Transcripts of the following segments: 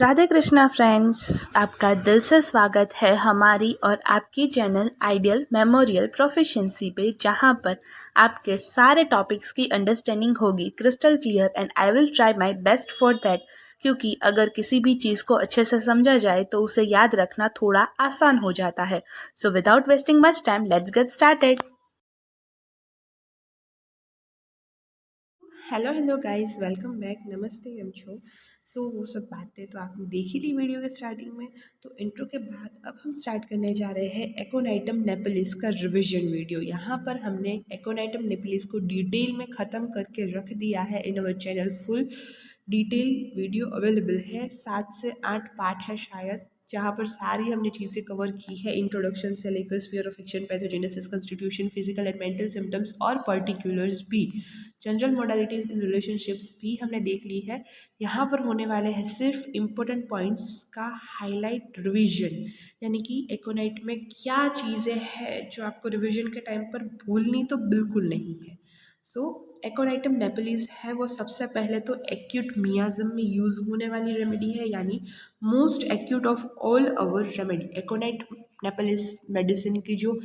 Radhe Krishna friends, आपका दिल से स्वागत है हमारी और आपकी चैनल आइडियल मेमोरियल प्रोफिशिएंसी पे, जहां पर आपके सारे टॉपिक्स की अंडरस्टैंडिंग होगी crystal clear and I will try my best for that. क्योंकि अगर किसी भी चीज़ को अच्छे से समझा जाए तो उसे याद रखना थोड़ा आसान हो जाता है। So without wasting much time, let's get started. Hello guys, welcome back, नमस्ते, केम छो। सो वो सब बातें तो आपने देखी थी वीडियो के स्टार्टिंग में। तो इंट्रो के बाद अब हम स्टार्ट करने जा रहे हैं एकोनाइटम नेपिलिस का रिवीजन वीडियो। यहाँ पर हमने एकोनाइटम नेपिलिस को डिटेल में ख़त्म करके रख दिया है in our channel. Full detail video available है, 7 से 8 पार्ट है शायद, जहाँ पर सारी हमने चीज़ें कवर की है। इंट्रोडक्शन से लेकर sphere of action, pathogenesis, constitution, physical and mental symptoms और पर्टिकुलर्स भी, जनरल मोडालिटीज़ इन रिलेशनशिप्स भी हमने देख ली है। यहाँ पर होने वाले हैं सिर्फ इम्पोर्टेंट पॉइंट्स का हाईलाइट रिवीजन, यानी कि एकोनाइट में क्या चीज़ें हैं जो आपको रिवीजन के टाइम पर भूलनी तो बिल्कुल नहीं है। सो एकोनाइटम नेपिलिस है वो सबसे पहले तो एक्यूट मियाज्म में यूज़ होने वाली रेमेडी है, यानी most acute of all our remedy. Aconite napellus medicine की जो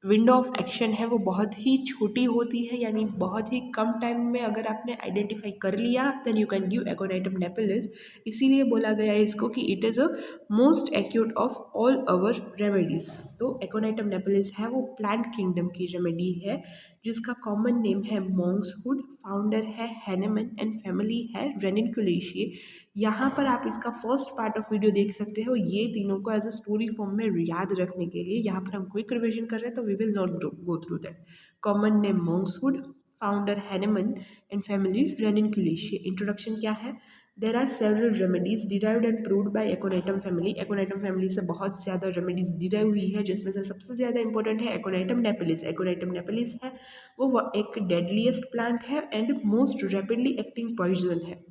विंडो ऑफ एक्शन है वो बहुत ही छोटी होती है, यानी बहुत ही कम टाइम में अगर आपने आइडेंटिफाई कर लिया देन यू कैन गिव एकोनाइटम नेपिलिस। इसीलिए बोला गया है इसको कि it is a most acute of all our remedies. तो एकोनाइटम नेपिलिस है वो प्लांट किंगडम की रेमेडी है, जिसका कॉमन नेम है मॉन्क्सवुड, फाउंडर है हैनेमन एंड फैमिली है रेनिनकुलेशिए। यहाँ पर आप इसका फर्स्ट पार्ट ऑफ वीडियो देख सकते हो, ये तीनों को एज अ स्टोरी फॉर्म में याद रखने के लिए। यहाँ पर हम क्विक रिविजन कर रहे हैं तो we will not go through that. Common name monkswood, founder Hahnemann and family Ranunculaceae. Introduction क्या है? There are several remedies derived and proved by aconitum family. Aconitum family से बहुत ज़्यादा रेमेडीज डिराइव हुई है, जिसमें से सबसे ज़्यादा इंपॉर्टेंट है एकोनाइटम नेपिलिस। एकोनाइटम नेपिलिस है वो एक डेडलीस्ट प्लांट है and most rapidly acting poison है।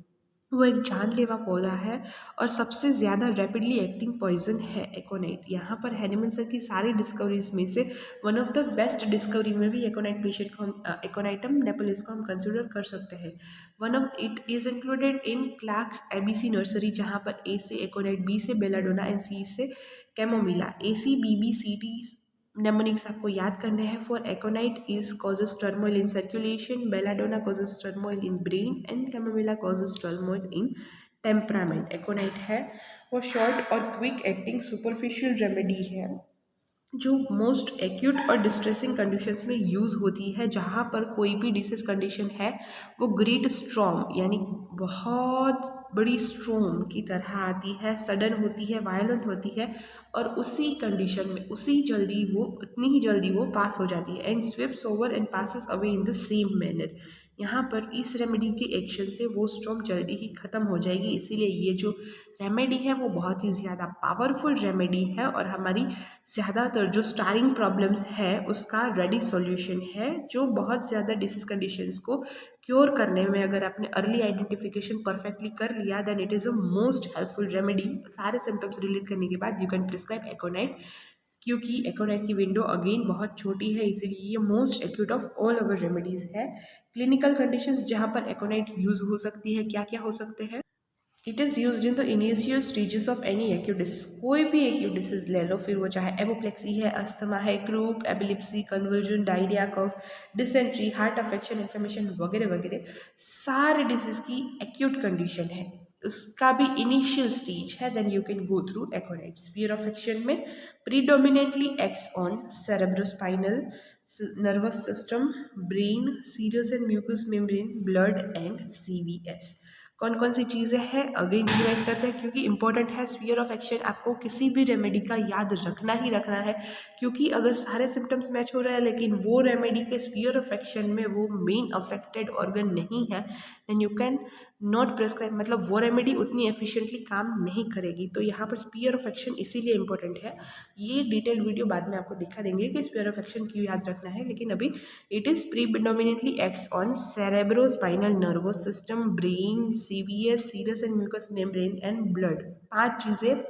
वो एक जानलेवा पौधा है और सबसे ज़्यादा रैपिडली एक्टिंग पॉइजन है एकोनाइट। यहाँ पर हैनिमन सर की सारी डिस्कवरीज में से one of the best discovery में भी एकोनाइट पेशेंट को हम एकोनाइटम नेपिलिस को हम कंसिडर कर सकते हैं। One of it is included in Clarke's ABC nursery, जहाँ पर ए से एकोनाइट, बी से बेलाडोना एंड सी से कैमोमिला। ACBBCT mnemonics आपको याद करने हैं। For aconite is causes turmoil in circulation, belladonna causes turmoil in brain and chamomilla causes turmoil in temperament. Aconite है वो शॉर्ट और क्विक एक्टिंग सुपरफिशियल रेमेडी है जो मोस्ट एक्यूट और डिस्ट्रेसिंग कंडीशंस में यूज़ होती है। जहाँ पर कोई भी डिसीज कंडीशन है वो ग्रेट स्ट्रॉम, यानी बहुत बड़ी स्ट्रॉम की तरह आती है, सडन होती है, वायलेंट होती है, और उसी कंडीशन में उतनी ही जल्दी वो पास हो जाती है and sweeps over and passes away in the same manner. यहाँ पर इस रेमेडी के एक्शन से वो स्ट्रॉम जल्दी ही ख़त्म हो जाएगी। इसीलिए ये जो रेमेडी है वो बहुत ही ज़्यादा पावरफुल रेमेडी है और हमारी ज़्यादातर जो स्टारिंग प्रॉब्लम्स है उसका रेडी सॉल्यूशन है, जो बहुत ज़्यादा डिसीज कंडीशंस को क्योर करने में अगर आपने अर्ली आइडेंटिफिकेशन परफेक्टली कर लिया then it is a most helpful remedy. सारे सिम्टम्स रिलेट करने के बाद यू कैन प्रिस्क्राइब एकोनाइट, क्योंकि एकोनाइट की विंडो अगेन बहुत छोटी है, इसीलिए ये most acute of all our remedies है। क्लिनिकल कंडीशंस जहाँ पर एकोनाइट यूज़ हो सकती है, क्या क्या हो सकते हैं? It is use in the initial stages of any acute disease. कोई भी एक्यूट डिसीज ले लो, फिर वो चाहे एपोप्लेक्सी है, अस्थमा है, क्रूप, एपिलिप्सी, कन्वर्जन, डायरिया, कफ, डिसेंट्री, हार्ट अफेक्शन, इन्फ्लेमेशन वगैरह वगैरह, सारे डिसीज की एक्यूट कंडीशन है, उसका भी इनिशियल स्टेज है, then you can go through aconite. Sphere of action में predominantly acts on cerebrospinal nervous system, brain, serous and mucous membrane, blood and CVS। कौन कौन सी चीज़ें हैं अगेन रिवाइज करते हैं, क्योंकि इंपॉर्टेंट है। स्फीयर ऑफ एक्शन आपको किसी भी रेमेडी का याद रखना ही रखना है, क्योंकि अगर सारे सिम्टम्स मैच हो रहे हैं लेकिन वो रेमेडी के स्फीयर ऑफ एक्शन में वो मेन अफेक्टेड ऑर्गन नहीं है, then you can not prescribe, मतलब वो रेमेडी उतनी एफिशिएंटली काम नहीं करेगी। तो यहाँ पर स्फीयर ऑफ एक्शन इसीलिए इंपॉर्टेंट है। ये डिटेल वीडियो बाद में आपको दिखा देंगे कि स्फीयर ऑफ एक्शन क्यों याद रखना है, लेकिन अभी it is predominantly acts on cerebrospinal nervous system, brain, CVS, serous and mucous membrane and blood. 5 चीज़ें,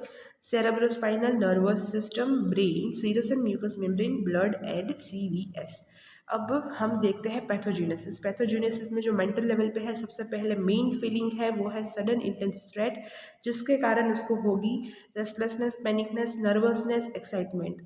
cerebrospinal nervous system, brain, serous and mucous membrane, blood and CVS। अब हम देखते हैं पैथोजेनेसिस। पैथोजेनेसिस में जो मेंटल लेवल पे है, सबसे पहले मेन फीलिंग है वो है सडन इंटेंस थ्रेट, जिसके कारण उसको होगी restlessness, panicness, nervousness, excitement.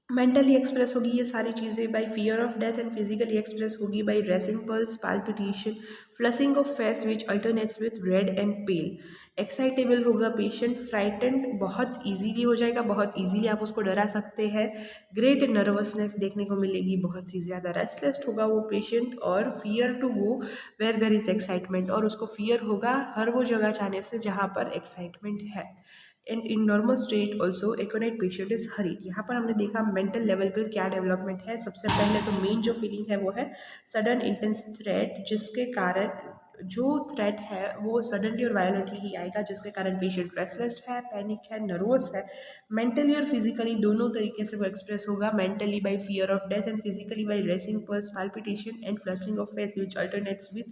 Mentally express होगी ये सारी चीज़ें by fear of death, and physically express होगी by racing pulse, palpitation, flushing of face which alternates with red and pale. Excitable होगा पेशेंट, फ्राइटेंड बहुत इजीली हो जाएगा, बहुत इजीली आप उसको डरा सकते हैं। ग्रेट नर्वसनेस देखने को मिलेगी, बहुत ही ज़्यादा रेस्टलेस होगा वो पेशेंट, और fear to go where there is excitement, और उसको फियर होगा हर वो जगह जाने से जहाँ पर एक्साइटमेंट है। And in normal state also एकोनाइट patient is hurried. यहाँ पर हमने देखा मेंटल लेवल पर क्या डेवलपमेंट है। सबसे पहले तो मेन जो फीलिंग है वो है सडन इंटेंस थ्रेट, जिसके कारण जो थ्रेट है वो सडनली और वायलेंटली ही आएगा, जिसके कारण पेशेंट रेस्टलेस है, पैनिक है, नर्वस है। मेंटली और फिजिकली दोनों तरीके से वो एक्सप्रेस होगा, mentally by fear of death and physically by racing pulse, palpitation and flushing of face which alternates with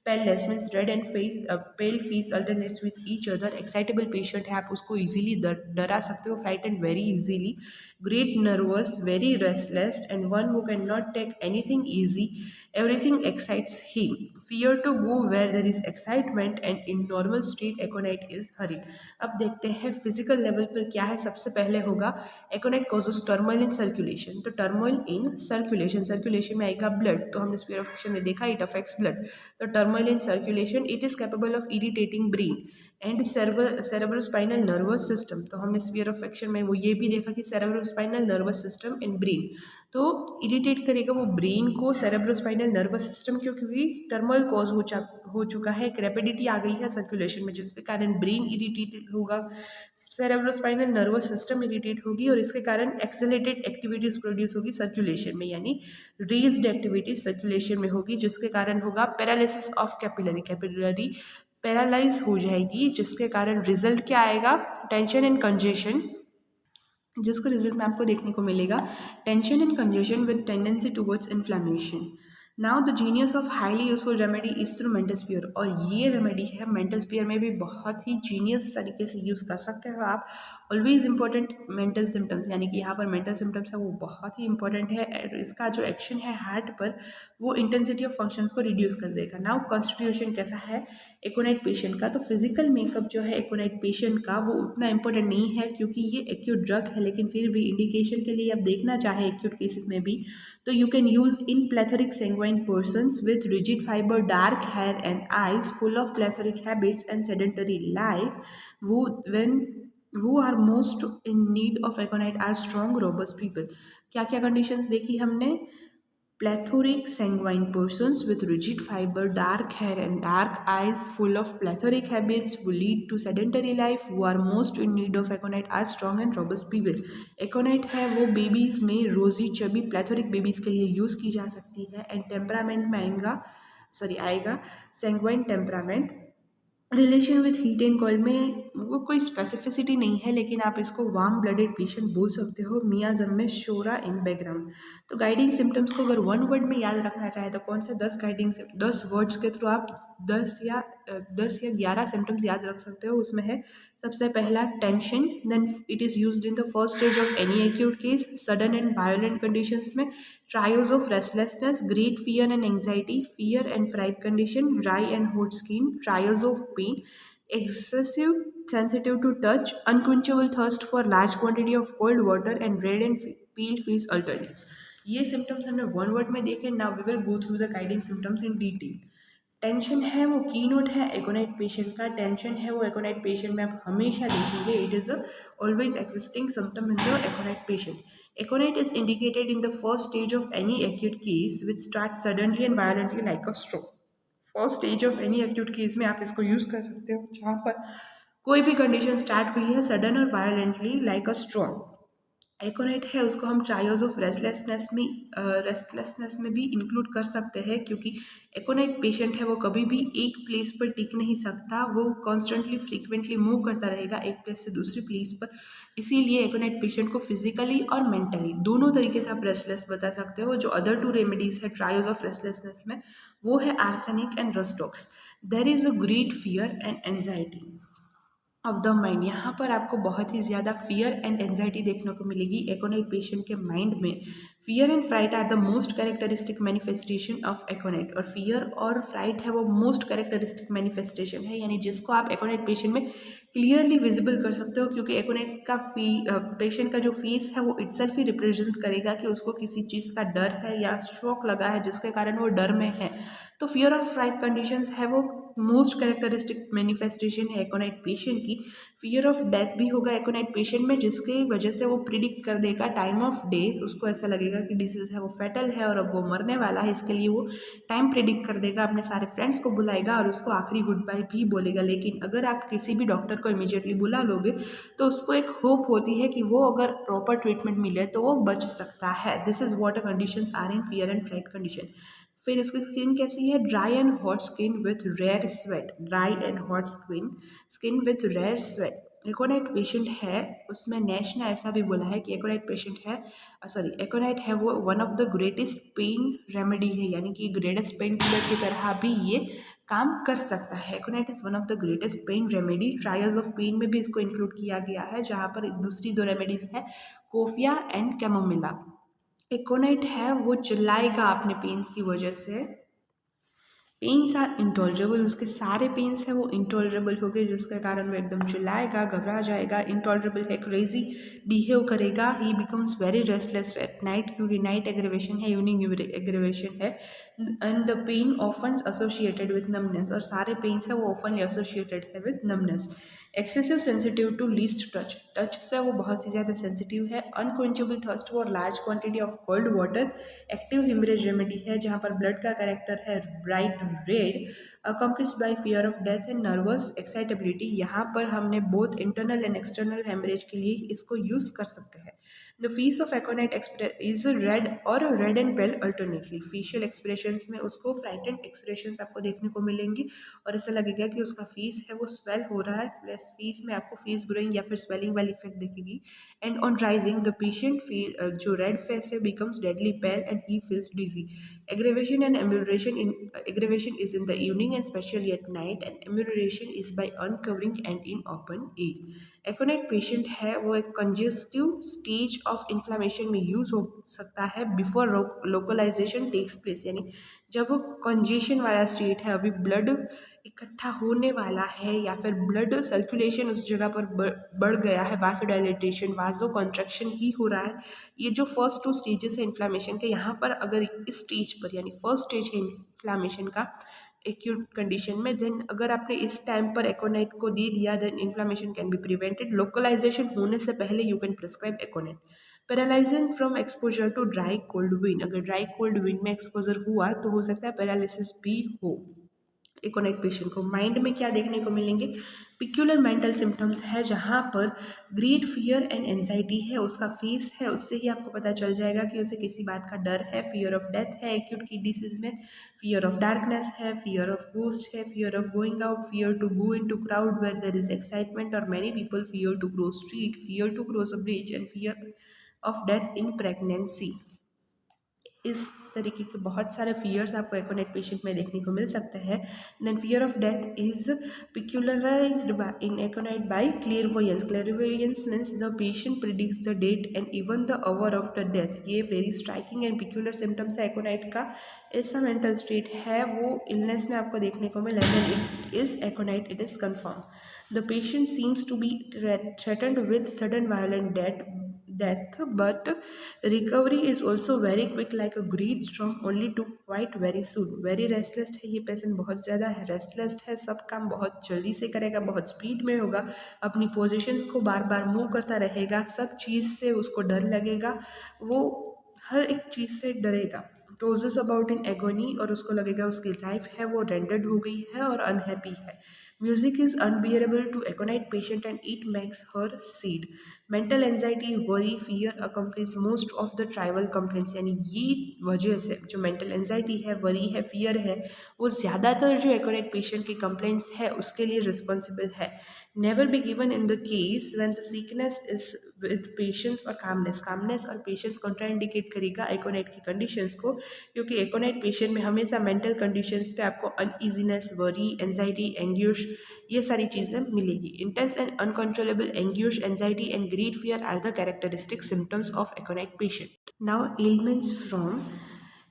paleness, means red and face pale face alternates with each other. Excitable patient है, आप उसको easily डरा सकते हो, frightened very easily, great nervous, very restless, and one who cannot take anything easy. Everything excites him. Fear to go where there is excitement, and in normal state aconite is hurried. अब देखते हैं physical level पर क्या है। सबसे पहले होगा एकोनाइट causes turmoil in circulation. तो टर्मोइल इन सर्कुलेशन, सर्कुलेशन में आएगा ब्लड, तो हमने स्पीयर ऑफ एक्शन में देखा इट अफेक्ट्स ब्लड। तो turmoil in circulation, it is capable of irritating brain and cerebrospinal nervous system. तो हमने स्पीयर ऑफ एक्शन में वो ये भी देखा कि cerebrospinal nervous system in brain, तो इरिटेट करेगा वो ब्रेन को, सेरेब्रोस्पाइनल नर्वस सिस्टम क्यों, क्योंकि टर्मोइल कॉज हो चुका है, एक रैपिडिटी आ गई है सर्कुलेशन में, जिसके कारण ब्रेन इरिटेटेड होगा, सेरेब्रोस्पाइनल नर्वस सिस्टम इरिटेट होगी, और इसके कारण एक्सेलेटेड एक्टिविटीज प्रोड्यूस होगी सर्कुलेशन में, यानी रेज्ड एक्टिविटीज सर्कुलेशन में होगी, जिसके कारण होगा paralysis of capillary, capillary paralyse हो जाएगी, जिसके कारण रिजल्ट क्या आएगा, टेंशन एंड कंजेशन, जिसको रिजल्ट में आपको देखने को मिलेगा tension and congestion with tendency towards inflammation. Now the genius of highly useful remedy is through mental sphere, और ये रेमेडी है मेंटल स्पीयर में भी बहुत ही जीनियस तरीके से यूज़ कर सकते हो आप। ऑलवेज इंपॉर्टेंट मेंटल सिम्टम्स, यानी कि यहाँ पर मेंटल सिम्टम्स है वो बहुत ही इंपॉर्टेंट है, और इसका जो एक्शन है हार्ट पर वो इंटेंसिटी ऑफ फंक्शंस को रिड्यूस कर देगा। नाउ कॉन्स्टिट्यूशन कैसा है एकोनाइट पेशेंट का, तो फिजिकल मेकअप जो है एकोनाइट पेशेंट का वो उतना इंपॉर्टेंट नहीं है, क्योंकि ये एक्यूट ड्रग है, लेकिन फिर भी इंडिकेशन के लिए आप देखना चाहे एक्यूट केसेस में भी, तो you can use in plethoric sanguine persons with rigid fiber, dark hair and eyes, full of plethoric habits and sedentary life, who are most in need of aconite are strong robust people। क्या क्या conditions देखी हमने, plethoric sanguine persons with rigid fiber, dark hair and dark eyes, full of plethoric habits, who lead to sedentary life, who are most in need of aconite are strong and robust people। एकोनाइट है वो babies में रोजी chubby प्लेथोरिक babies के लिए use की जा सकती है, एंड टेम्परामेंट में आएगा sanguine temperament. Relation with heat and cold में वो कोई स्पेसिफिसिटी नहीं है, लेकिन आप इसको वार्म ब्लडेड पेशेंट बोल सकते हो, मियाज़म में शोरा इन बैकग्राउंड। तो गाइडिंग सिम्टम्स को अगर वन वर्ड में याद रखना चाहे तो कौन से 10 वर्ड्स के थ्रू आप 10 या 11 सिम्टम्स याद रख सकते हो। उसमें है सबसे पहला tension, then it is used in the first stage of any acute case, sudden and violent conditions में trials of restlessness, great fear and anxiety, fear and fright condition, dry and hot skin, trials of pain, excessive sensitive to touch, unquenchable thirst for large quantity of cold water, and red and pale face alternates। ये symptoms हमने one word में देखे। Now we will go through the guiding symptoms in detail. Tension है वो की note है एकोनाइट patient का, tension है वो एकोनाइट पेशेंट में आप हमेशा देखेंगे, it is a always existing symptom in the एकोनाइट patient. एकोनाइट is indicated in the first stage of any acute case which start suddenly and violently like a stroke. First stage of any acute case में आप इसको use कर सकते हो, जहाँ पर कोई भी कंडीशन स्टार्ट हुई है सडन और वायलेंटली लाइक अ स्ट्रोक। एकोनाइट है उसको हम ट्रायल्स ऑफ रेस्टलेसनेस में भी इंक्लूड कर सकते हैं, क्योंकि एकोनाइट पेशेंट है वो कभी भी एक प्लेस पर टिक नहीं सकता, वो कॉन्स्टेंटली फ्रीक्वेंटली मूव करता रहेगा एक प्लेस से दूसरी प्लेस पर। इसीलिए एकोनाइट पेशेंट को फिजिकली और मेंटली दोनों तरीके से आप रेस्टलेस बता सकते हो। जो अदर 2 रेमेडीज है ट्रायल्स ऑफ रेस्टलेसनेस में, वो है आर्सेनिक एंड रस्टॉक्स। There is a great fear and anxiety. Of the mind. यहाँ पर आपको बहुत ही ज़्यादा फियर एंड एंजाइटी देखने को मिलेगी एकोनाइट पेशेंट के माइंड में। Fear and fright are the most characteristic manifestation of aconite. और फियर और फ्राइट है वो मोस्ट कैरेक्टरिस्टिक मैनिफेस्टेशन है, यानी जिसको आप एकोनाइट पेशेंट में क्लियरली विजिबल कर सकते हो, क्योंकि एकोनाइट का पेशेंट का जो फेस है वो इटसेल्फ ही रिप्रेजेंट करेगा कि उसको किसी चीज़ का डर है या शौक लगा है जिसके कारण वो डर में है। तो फियर ऑफ फ्राइट कंडीशंस है वो मोस्ट कैरेक्टरिस्टिक मैनिफेस्टेशन है एकोनाइट पेशेंट की। फियर ऑफ डेथ भी होगा एकोनाइट पेशेंट में, जिसकी वजह से वो प्रिडिक्ट कर देगा टाइम ऑफ डेथ। उसको ऐसा लगेगा कि डिसीज है वो फैटल है और अब वो मरने वाला है, इसके लिए वो टाइम प्रिडिक्ट कर देगा, अपने सारे फ्रेंड्स को बुलाएगा और उसको आखिरी गुड बाय भी बोलेगा। लेकिन अगर आप किसी भी डॉक्टर को इमीडिएटली बुला लोगे तो उसको एक होप होती है कि वो अगर प्रॉपर ट्रीटमेंट मिले तो वो बच सकता है। This is what a condition are in fear and fright condition. फिर इसकी स्किन कैसी है? Dry and hot skin with rare sweat. Dry and hot skin with rare sweat. Aconite patient है उसमें नैश ने ऐसा भी बोला है कि एकोनाइट पेशेंट है, सॉरी, एकोनाइट है वो one of the greatest pain remedy है, यानी कि ग्रेटेस्ट पेन किलर की तरह भी ये काम कर सकता है। Aconite is one of the greatest pain remedy. Trials of pain में भी इसको इंक्लूड किया गया है, जहाँ पर दूसरी दो रेमेडीज है कोफिया एंड कैमोमिला। एकोनाइट है वो चिल्लाएगा अपने पेन्स की वजह से। पेन्स आर इंटॉलरेबल, उसके सारे पेन्स हैं वो इंटॉलरेबल हो गए, जिसके कारण वो एकदम चिल्लाएगा, घबरा जाएगा, इंटॉलरेबल है, क्रेजी बिहेव करेगा। He becomes very restless at night, क्योंकि नाइट एग्रीवेशन है, इवनिंग एग्रीवेशन है। And the pain often associated with numbness, और सारे पेन्स है वो ऑफनली एसोसिएटेड है with numbness. Excessive sensitive to least touch, touch से वो बहुत ही ज़्यादा सेंसिटिव है। Unquenchable thirst for large quantity of cold water. Active haemorrhage remedy है, जहाँ पर ब्लड का कैरेक्टर है bright red. Accomplished by fear of death and nervous excitability. यहाँ पर हमने both internal and external haemorrhage के लिए इसको यूज़ कर सकते हैं। The face of aconite is red और red and pale alternately. Facial expressions में उसको फ्राइटेंड एक्सप्रेशंस आपको देखने को मिलेंगी और ऐसा लगेगा कि उसका फेस है वो स्वेल हो रहा है, प्लस फेस में आपको फेस ग्रोइंग या फिर स्वेलिंग वाली इफेक्ट दिखेगी। And on rising the patient feel जो रेड फेस है becomes deadly pale and he feels dizzy. Aggravation and amelioration in aggravation is in the evening and especially at night, and amelioration is by uncovering and in open air. एकोनाइट patient है वो एक congestive stage of inflammation में use हो सकता है before localisation takes place, यानी जब वो कंजेशन वाला स्टेट है, अभी ब्लड इकट्ठा होने वाला है या फिर ब्लड सर्कुलेशन उस जगह पर बढ़ गया है, वासोडाइलेटेशन वासो कॉन्ट्रैक्शन ही हो रहा है। ये जो फर्स्ट टू स्टेजेस है इन्फ्लामेशन के, यहाँ पर अगर इस स्टेज पर यानी फर्स्ट स्टेज है इन्फ्लामेशन का एक्यूट कंडीशन में, देन अगर आपने इस टाइम पर एकोनाइट को दे दिया, then inflammation can be prevented. Localisation होने से पहले you can prescribe aconite. Paralysing from exposure to dry cold wind, अगर ड्राई कोल्ड विंड में एक्सपोजर हुआ तो हो सकता है पैरालिसिस भी हो एकोनाइट पेशेंट को। माइंड में क्या देखने को मिलेंगे? पिक्यूलर मेंटल सिम्टम्स है, जहाँ पर ग्रेट फियर एंड एंजाइटी है, उसका फेस है उससे ही आपको पता चल जाएगा कि उसे किसी बात का डर है। फियर ऑफ डेथ है एक्यूट की डिसीज में, फियर ऑफ डार्कनेस है, फियर ऑफ घोस्ट है, fear of going out, fear to go into crowd where there is excitement और many people, fear to cross street, fear to cross a bridge and fear of death in pregnancy. इस तरीके के बहुत सारे fears आपको एकोनाइट patient में देखने को मिल सकते हैं। Then fear of death is peculiarised in aconite by clairvoyance. Clairvoyance means the patient predicts the date and even the hour of the death. ये very striking and peculiar symptoms है aconite का। ऐसा मेंटल स्टेट है वो illness में आपको देखने को मिला है। It is aconite, it is confirm. The patient seems to be threatened with sudden violent death, but recovery is also very quick like a great storm, only to quite very soon. Very restless है ये patient, बहुत ज़्यादा restless है, सब काम बहुत जल्दी से करेगा, बहुत स्पीड में होगा, अपनी पोजीशंस को बार बार मूव करता रहेगा, सब चीज़ से उसको डर लगेगा, वो हर एक चीज़ से डरेगा। टोजेस अबाउट इन एगोनी, और उसको लगेगा उसकी लाइफ है वो रेंडर्ड हो गई है और अनहैप्पी है। Music is unbearable to aconite patient and it makes her sad. Mental anxiety, worry, fear accompanies most of the tribal complaints, यानी ये वजह से जो मेंटल एंजाइटी है, वरी है, फियर है, वो ज़्यादातर जो एकोनाइट पेशेंट की कंप्लेंट्स है उसके लिए रिस्पॉन्सिबल है। Never be given in the case when the sickness is with patience और कामनेस। कामनेस और पेशेंस कॉन्ट्राइंडिकेट करेगा एकोनाइट की कंडीशंस को, क्योंकि एकोनाइट पेशेंट में हमेशा मेंटल कंडीशंस पे आपको अनईजीनेस, वरी, एंजाइटी, एंग्यूश, ये सारी चीज़ें मिलेगी। Intense and uncontrollable anguish, anxiety and great fear are the characteristic symptoms of aconite patient. Now ailments from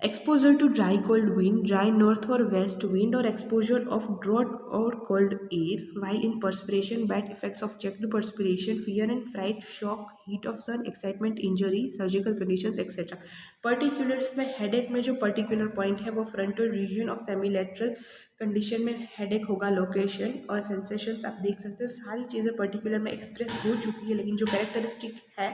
exposure to dry cold wind, dry north or west wind, or exposure of drought or cold air while in perspiration, bad effects of checked perspiration, fear and fright, shock, heat of sun, excitement, injury, surgical conditions, etc. Particulars में headache में जो particular point है वो frontal reason of सेमीलेटरल condition में headache होगा, location और sensations आप देख सकते हो, सारी चीज़ें पर्टिकुलर में एक्सप्रेस हो चुकी है, लेकिन जो कैरेक्टरिस्टिक है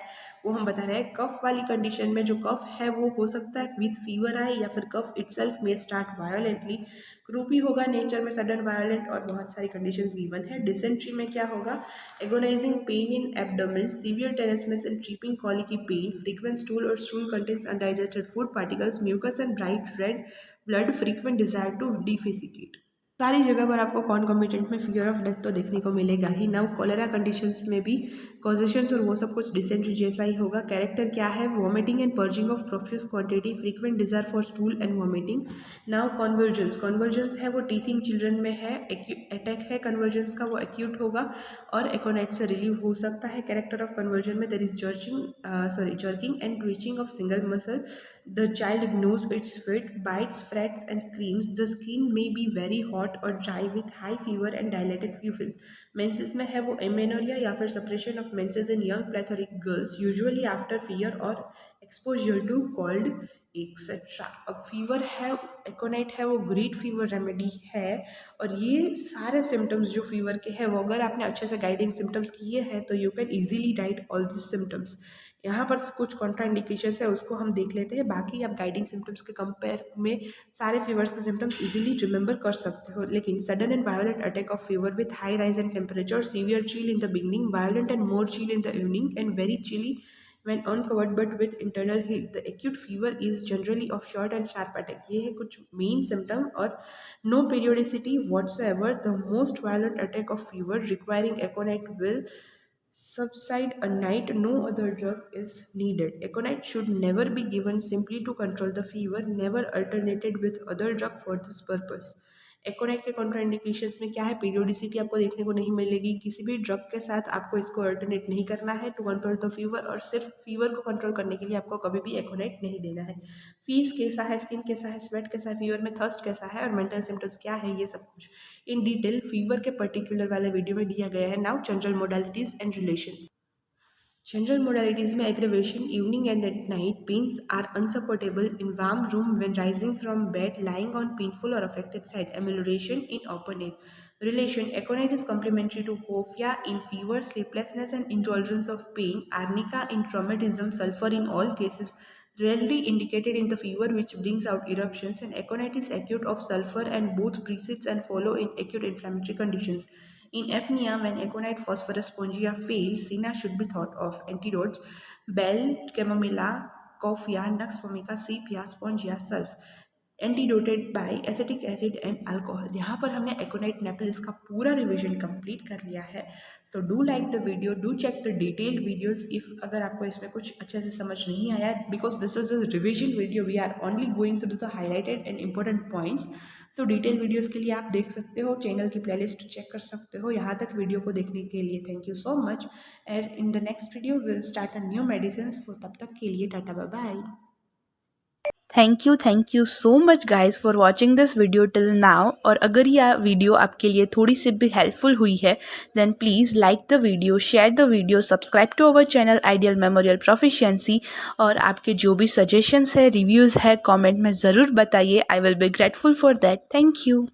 वो हम बता रहे हैं। कफ वाली कंडीशन में जो कफ है वो हो सकता है विथ फीवर आए या फिर कफ इटसेल्फ में स्टार्ट वायोलेंटली, क्रूपी होगा नेचर में, सडन वायोलेंट, और बहुत सारी कंडीशंस गिवन है। डिसेंट्री में क्या होगा, agonising pain in abdomen, severe tenesmus and griping colicky pain, frequent stool और stool contains undigested food particles, mucus and bright red blood, frequent desire to defecate. सारी जगह पर आपको कॉन्कॉमिटेंट में फियर ऑफ डेथ तो देखने को मिलेगा ही। नाउ कॉलेरा कंडीशंस में भी कॉजेशंस और वो सब कुछ डिसेंट्री जैसा ही होगा। कैरेक्टर क्या है, vomiting and purging of profuse quantity, frequent desire for stool and vomiting. Now convergence है वो टीथिंग चिल्ड्रन में है, अटैक है कन्वर्जेंस का, वो एक्यूट होगा और एकोनाइट से रिलीव हो सकता है। कैरेक्टर ऑफ कन्वर्जन में there is jerking and twitching of single muscle, the child ignores its fit, bites, frets and screams. The skin may be very hot or dry with high fever and dilated pupils. Menses में है वो amenorrhea या फिर suppression of menses in young plethoric girls, usually after fear or exposure to cold etc. अब fever है, एकोनाइट है वो great fever remedy है, और ये सारे सिम्टम्स जो फीवर के हैं वो अगर आपने अच्छे से गाइडिंग सिम्टम्स किए हैं तो you can easily right all this symptoms. यहाँ पर कुछ कॉन्ट्राइंडिकेशंस है उसको हम देख लेते हैं, बाकी आप गाइडिंग सिम्टम्स के कंपेयर में सारे फीवर्स के सिम्टम्स इजीली रिमेंबर कर सकते हो। लेकिन sudden and violent attack of fever with high rise in temperature, severe chill in the beginning, violent and more chill in the evening and very chilly when uncovered but with internal heat. The acute fever is generally of short and sharp attack. ये है कुछ main symptom और no periodicity whatsoever. The most violent attack of fever requiring aconite will subside a night. No other drug is needed. Aconite should never be given simply to control the fever, never alternated with other drug for this purpose. एकोनाइट के contraindications में क्या है, periodicity आपको देखने को नहीं मिलेगी, किसी भी ड्रग के साथ आपको इसको अल्टरनेट नहीं करना है टू कंट्रोल द फीवर, और सिर्फ फीवर को कंट्रोल करने के लिए आपको कभी भी एकोनाइट नहीं देना है। फीस कैसा है, स्किन कैसा है, स्वेट कैसा है, फीवर में थर्स्ट कैसा है और मेंटल सिम्टम्स क्या है, ये सब कुछ इन डिटेल फीवर के पर्टिकुलर वाले वीडियो में दिया गया है। Now general modalities and relations. General modalities में aggravation, evening and at night, pains are unsupportable in warm room when rising from bed, lying on painful or affected side, amelioration in open air. Relation, aconite is complementary to coffea in fever, sleeplessness and indulgence of pain, arnica in traumatism, sulfur in all cases, rarely indicated in the fever which brings out eruptions, and aconite is acute of sulfur and both precedes and follow in acute inflammatory conditions. In apnea, when aconite phosphorus spongia fails, Sina should be thought of. Antidotes: bell, chamomilla, coffea, nux vomica, sepia, spongia, sulf. Antidoted by acetic acid and alcohol. यहाँ पर हमने एकोनाइट Naples का पूरा revision complete कर लिया है। So do like the video, do check the detailed videos if अगर आपको इसमें कुछ अच्छे से समझ नहीं आया, because this is a revision video, we are only going through the highlighted and important points. So detail videos के लिए आप देख सकते हो, चैनल की प्लेलिस्ट चेक कर सकते हो। यहाँ तक वीडियो को देखने के लिए thank you so much, and in the next video will start a new medicine. So तब तक के लिए ta-ta bye bye. Thank you so much guys for watching this video till now. और अगर यह वीडियो आपके लिए थोड़ी सी भी हेल्पफुल हुई है then please like the video, share the video, subscribe to our channel Ideal Memorial Proficiency. और आपके जो भी सजेशंस है, रिव्यूज़ है, कमेंट में ज़रूर बताइए। I will be grateful for that. Thank you.